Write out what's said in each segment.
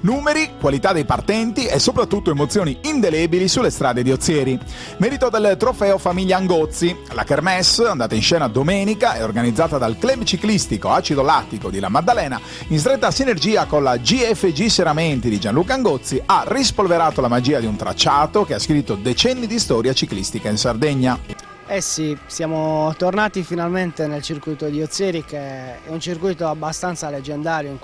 Numeri, qualità dei partenti e soprattutto emozioni indelebili sulle strade di Ozieri. Merito del trofeo Famiglia Angozzi. La Kermesse, andata in scena domenica, è organizzata dal Club Ciclistico Acido Lattico di La Maddalena, in stretta sinergia con la GFG Serramenti di Gianluca Angozzi, ha rispolverato la magia di un tracciato che ha scritto decenni di storia ciclistica in Sardegna. Eh sì, siamo tornati finalmente nel circuito di Ozieri, che è un circuito abbastanza leggendario in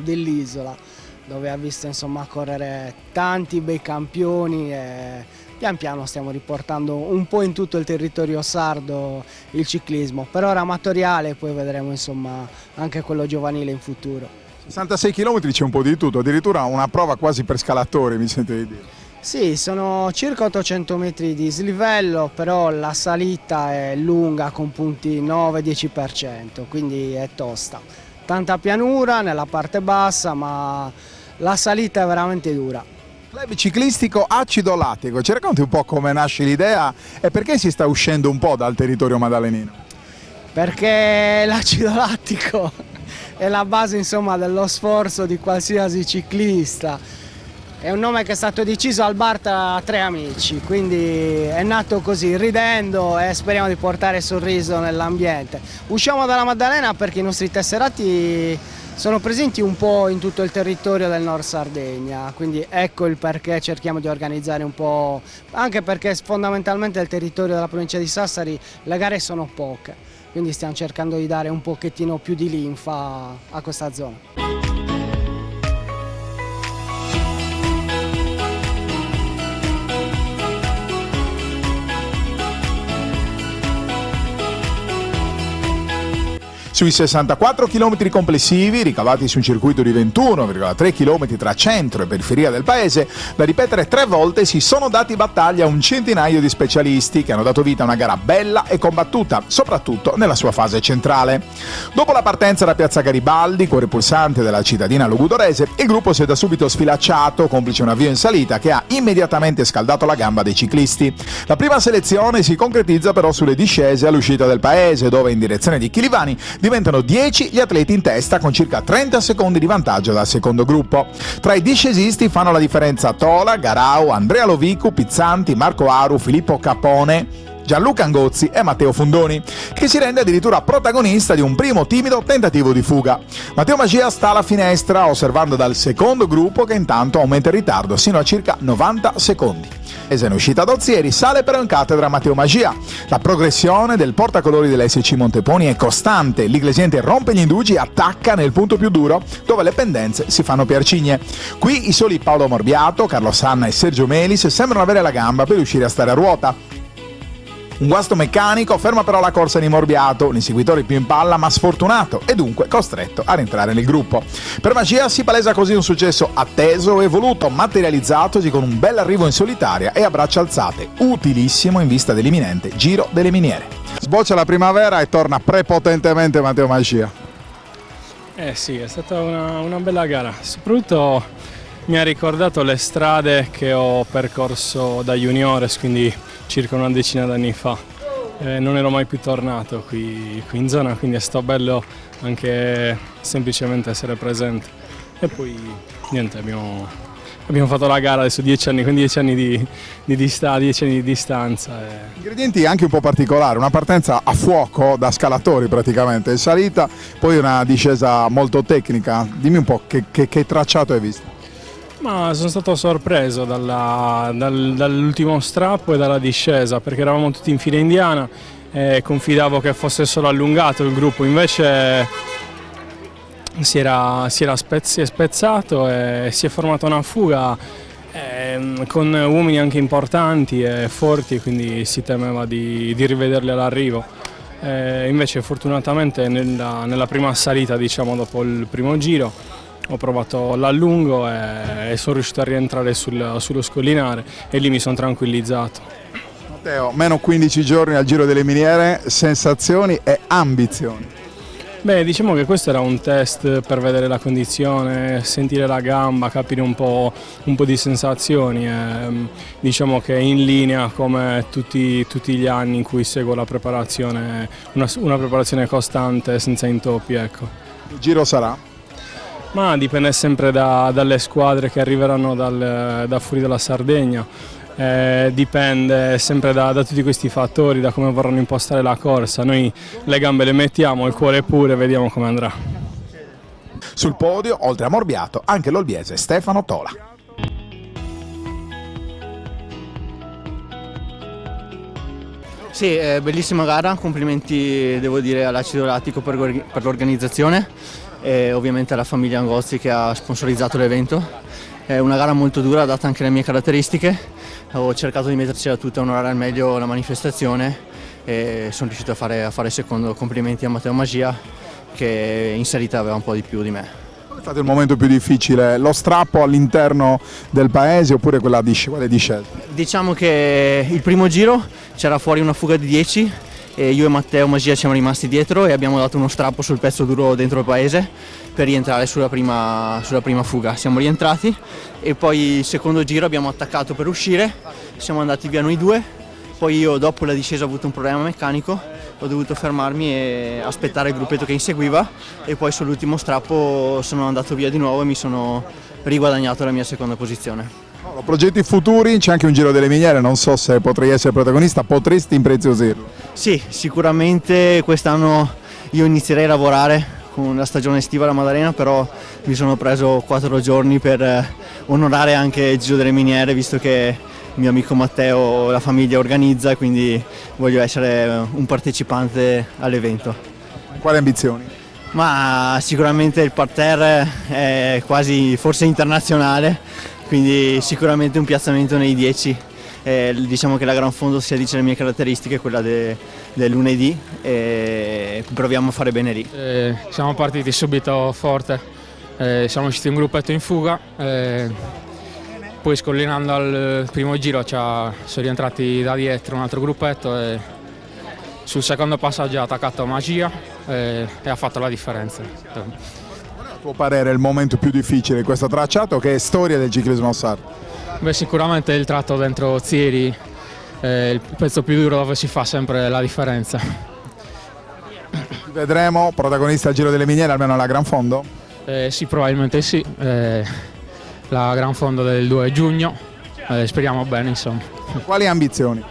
dell'isola, dove ha visto correre tanti bei campioni e pian piano stiamo riportando un po' in tutto il territorio sardo il ciclismo, per ora amatoriale, e poi vedremo anche quello giovanile in futuro. 66 km c'è un po' di tutto, addirittura una prova quasi per scalatori, mi sento di dire. Sì, sono circa 800 metri di slivello, però la salita è lunga con punti 9-10%, quindi è tosta. Tanta pianura nella parte bassa, ma la salita è veramente dura. Club ciclistico Acido Lattico, ci racconti un po' come nasce l'idea e perché si sta uscendo un po' dal territorio maddalenino? Perché l'acido lattico è la base dello sforzo di qualsiasi ciclista. È un nome che è stato deciso al bar tra 3 amici, quindi è nato così, ridendo, e speriamo di portare sorriso nell'ambiente. Usciamo dalla Maddalena perché i nostri tesserati sono presenti un po' in tutto il territorio del Nord Sardegna, quindi ecco il perché cerchiamo di organizzare un po', anche perché fondamentalmente nel territorio della provincia di Sassari le gare sono poche, quindi stiamo cercando di dare un pochettino più di linfa a questa zona. Sui 64 km complessivi, ricavati su un circuito di 21,3 km tra centro e periferia del paese, da ripetere 3 volte, si sono dati battaglia un centinaio di specialisti che hanno dato vita a una gara bella e combattuta, soprattutto nella sua fase centrale. Dopo la partenza da Piazza Garibaldi, cuore pulsante della cittadina logudorese, il gruppo si è da subito sfilacciato, complice un avvio in salita che ha immediatamente scaldato la gamba dei ciclisti. La prima selezione si concretizza però sulle discese all'uscita del paese, dove in direzione di Chilivani diventano 10 gli atleti in testa con circa 30 secondi di vantaggio dal secondo gruppo. Tra i discesisti fanno la differenza Tola, Garau, Andrea Lovicu, Pizzanti, Marco Aru, Filippo Capone, Gianluca Angozzi e Matteo Fundoni, che si rende addirittura protagonista di un primo timido tentativo di fuga. Matteo Magia sta alla finestra osservando dal secondo gruppo, che intanto aumenta il ritardo sino a circa 90 secondi. In uscita da Ozieri sale però in cattedra Matteo Magia. La progressione del portacolori dell'SC Monteponi è costante, l'Iglesiente rompe gli indugi e attacca nel punto più duro, dove le pendenze si fanno più arcigne. Qui i soli Paolo Morbiato, Carlo Sanna e Sergio Melis sembrano avere la gamba per riuscire a stare a ruota. Un guasto meccanico ferma però la corsa di Morbiato, l'inseguitore più in palla ma sfortunato e dunque costretto a rientrare nel gruppo. Per Magia si palesa così un successo atteso e voluto, materializzatosi con un bel arrivo in solitaria e a braccia alzate, utilissimo in vista dell'imminente Giro delle Miniere. Sboccia la primavera e torna prepotentemente Matteo Magia. Sì, è stata una bella gara, soprattutto mi ha ricordato le strade che ho percorso da juniores, quindi circa una decina d'anni fa. Non ero mai più tornato qui in zona, quindi è stato bello anche semplicemente essere presente. E poi niente, abbiamo fatto la gara adesso 10 anni, con 10 anni di distanza. Ingredienti anche un po' particolari, una partenza a fuoco da scalatori praticamente, in salita, poi una discesa molto tecnica. Dimmi un po' che tracciato hai visto? Ma sono stato sorpreso dall'ultimo strappo e dalla discesa, perché eravamo tutti in fila indiana e confidavo che fosse solo allungato il gruppo, invece si è spezzato e si è formata una fuga con uomini anche importanti e forti, quindi si temeva di rivederli all'arrivo. Invece fortunatamente nella prima salita, diciamo dopo il primo giro, ho provato l'allungo e sono riuscito a rientrare sullo scollinare e lì mi sono tranquillizzato. Matteo, meno 15 giorni al Giro delle Miniere, sensazioni e ambizioni? Beh, diciamo che questo era un test per vedere la condizione, sentire la gamba, capire un po' di sensazioni. Diciamo che è in linea come tutti gli anni in cui seguo la preparazione, una preparazione costante senza intoppi. Ecco. Il giro sarà? Ma dipende sempre dalle squadre che arriveranno da fuori dalla Sardegna, dipende sempre da tutti questi fattori, da come vorranno impostare la corsa. Noi le gambe le mettiamo, il cuore pure, vediamo come andrà. Sul podio, oltre a Morbiato, anche l'olbiese Stefano Tola. Sì, bellissima gara, complimenti devo dire all'Acido Lattico per l'organizzazione e ovviamente alla famiglia Angozzi che ha sponsorizzato l'evento. È una gara molto dura date anche le mie caratteristiche, ho cercato di metterci a tutta, onorare al meglio la manifestazione e sono riuscito a fare secondo. Complimenti a Matteo Magia che in salita aveva un po' di più di me. Qual è stato il momento più difficile? Lo strappo all'interno del paese oppure quella di scelta? Diciamo che il primo giro c'era fuori una fuga di 10 e io e Matteo Magia siamo rimasti dietro e abbiamo dato uno strappo sul pezzo duro dentro il paese per rientrare sulla prima fuga. Siamo rientrati e poi il secondo giro abbiamo attaccato per uscire, siamo andati via noi due, poi io dopo la discesa ho avuto un problema meccanico, ho dovuto fermarmi e aspettare il gruppetto che inseguiva e poi sull'ultimo strappo sono andato via di nuovo e mi sono riguadagnato la mia seconda posizione. Progetti futuri, c'è anche un Giro delle Miniere, non so se potrei essere protagonista, potresti impreziosirlo? Sì, sicuramente quest'anno io inizierei a lavorare con la stagione estiva alla Maddalena, però mi sono preso 4 giorni per onorare anche il Giro delle Miniere, visto che il mio amico Matteo la famiglia organizza e quindi voglio essere un partecipante all'evento. Quali ambizioni? Ma sicuramente il parterre è quasi forse internazionale, quindi sicuramente un piazzamento nei 10. Diciamo che la Gran Fondo si addice alle mie caratteristiche, quella del lunedì, e proviamo a fare bene lì. Siamo partiti subito forte, siamo usciti un gruppetto in fuga, poi scollinando al primo giro sono rientrati da dietro un altro gruppetto e sul secondo passaggio ha attaccato Magia e ha fatto la differenza. A tuo parere è il momento più difficile di questo tracciato, che è storia del ciclismo sardo? Beh, sicuramente il tratto dentro Zieri è il pezzo più duro dove si fa sempre la differenza. Vedremo protagonista al Giro delle Miniere, almeno alla Gran Fondo? Sì, probabilmente sì, la Gran Fondo del 2 giugno, speriamo bene insomma. Quali ambizioni?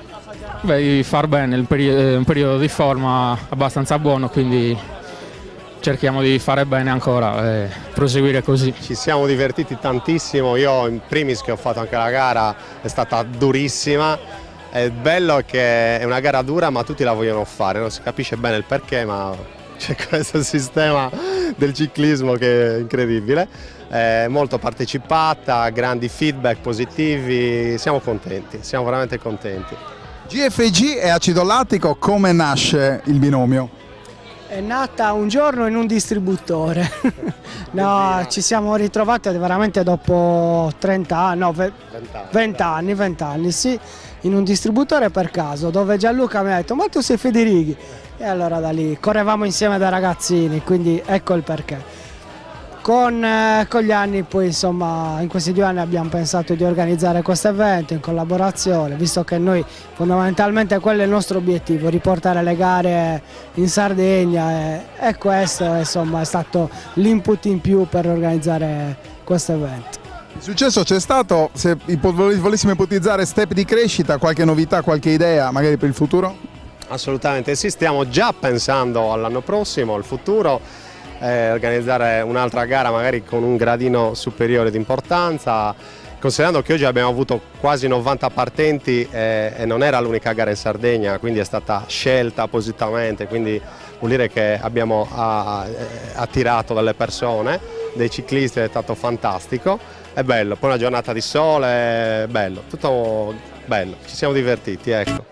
Beh, di far bene, un periodo di forma abbastanza buono, quindi cerchiamo di fare bene ancora e proseguire così. Ci siamo divertiti tantissimo, io in primis che ho fatto anche la gara è stata durissima, è bello che è una gara dura ma tutti la vogliono fare, non si capisce bene il perché ma c'è questo sistema del ciclismo che è incredibile, è molto partecipata, grandi feedback positivi, siamo contenti, siamo veramente contenti. GFG e Acido Lattico, come nasce il binomio? È nata un giorno in un distributore, no, ci siamo ritrovati veramente dopo 30 anni, no, 20 anni, sì, in un distributore per caso, dove Gianluca mi ha detto ma tu sei Federighi, e allora da lì correvamo insieme da ragazzini, quindi ecco il perché. Con gli anni poi insomma in questi 2 anni abbiamo pensato di organizzare questo evento in collaborazione, visto che noi fondamentalmente quello è il nostro obiettivo, riportare le gare in Sardegna e questo insomma è stato l'input in più per organizzare questo evento. Il successo c'è stato, se volessimo ipotizzare step di crescita, qualche novità, qualche idea magari per il futuro? Assolutamente sì, stiamo già pensando all'anno prossimo, al futuro. Organizzare un'altra gara magari con un gradino superiore di importanza, considerando che oggi abbiamo avuto quasi 90 partenti e non era l'unica gara in Sardegna, quindi è stata scelta appositamente, quindi vuol dire che abbiamo attirato delle persone, dei ciclisti, è stato fantastico, è bello, poi una giornata di sole, è bello, tutto bello, ci siamo divertiti, ecco.